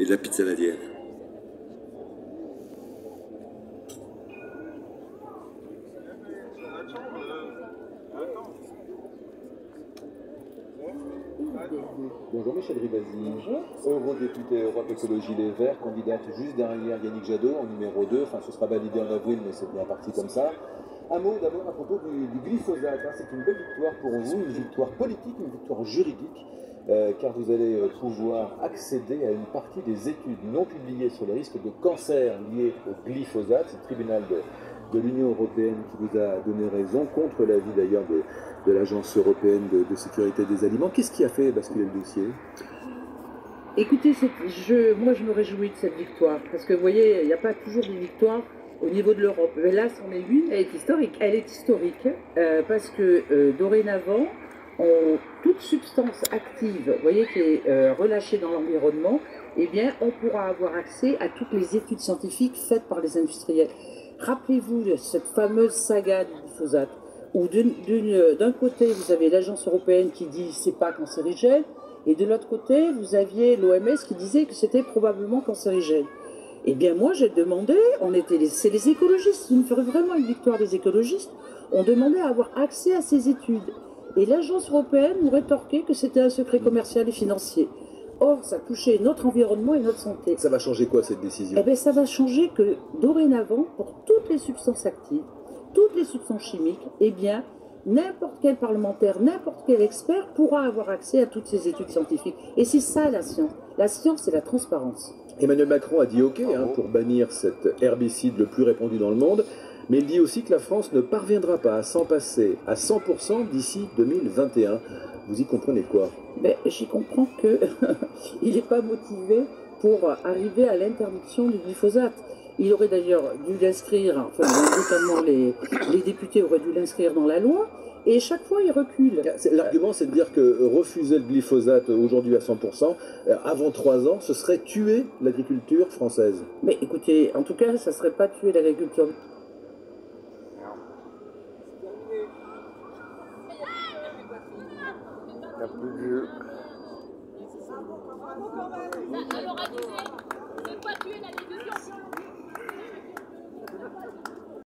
de la pizza saladienne. Bonjour Michel Rivasi, eurodéputé Europe Écologie Les Verts, candidate juste derrière Yannick Jadot en numéro 2, enfin ce sera validé en avril mais c'est bien parti comme ça. Un mot d'abord à propos du glyphosate, c'est une belle victoire pour vous, une victoire politique, une victoire juridique, car vous allez pouvoir accéder à une partie des études non publiées sur les risques de cancer liés au glyphosate. C'est le tribunal de l'Union européenne qui vous a donné raison, contre l'avis d'ailleurs de l'Agence européenne de sécurité des aliments. Qu'est-ce qui a fait basculer le dossier? Écoutez, moi je me réjouis de cette victoire, parce que vous voyez, il n'y a pas toujours des victoires au niveau de l'Europe. Mais là, c'en est une, elle est historique. Elle est historique parce que dorénavant, toute substance active, vous voyez, qui est relâchée dans l'environnement, eh bien, on pourra avoir accès à toutes les études scientifiques faites par les industriels. Rappelez-vous de cette fameuse saga du glyphosate, où d'un côté, vous avez l'Agence européenne qui dit c'est pas cancérigène, et de l'autre côté, vous aviez l'OMS qui disait que c'était probablement cancérigène. Eh bien, moi, j'ai demandé, c'est les écologistes, il me ferait vraiment une victoire des écologistes, on demandait à avoir accès à ces études. Et l'Agence européenne nous rétorquait que c'était un secret commercial et financier. Or, ça touchait notre environnement et notre santé. Ça va changer quoi, cette décision? Eh bien, ça va changer que, dorénavant, pour toutes les substances actives, toutes les substances chimiques, eh bien, n'importe quel parlementaire, n'importe quel expert pourra avoir accès à toutes ces études scientifiques. Et c'est ça la science. La science, c'est la transparence. Emmanuel Macron a dit OK pour bannir cet herbicide le plus répandu dans le monde, mais il dit aussi que la France ne parviendra pas à s'en passer à 100% d'ici 2021. Vous y comprenez quoi? J'y comprends qu'il n'est pas motivé pour arriver à l'interdiction du glyphosate. Il aurait d'ailleurs dû l'inscrire, enfin, notamment les députés auraient dû l'inscrire dans la loi, et chaque fois il recule. L'argument, c'est de dire que refuser le glyphosate aujourd'hui à 100%, avant 3 ans, ce serait tuer l'agriculture française. Mais écoutez, en tout cas, ça ne serait pas tuer l'agriculture. Il n'y a plus de jeu.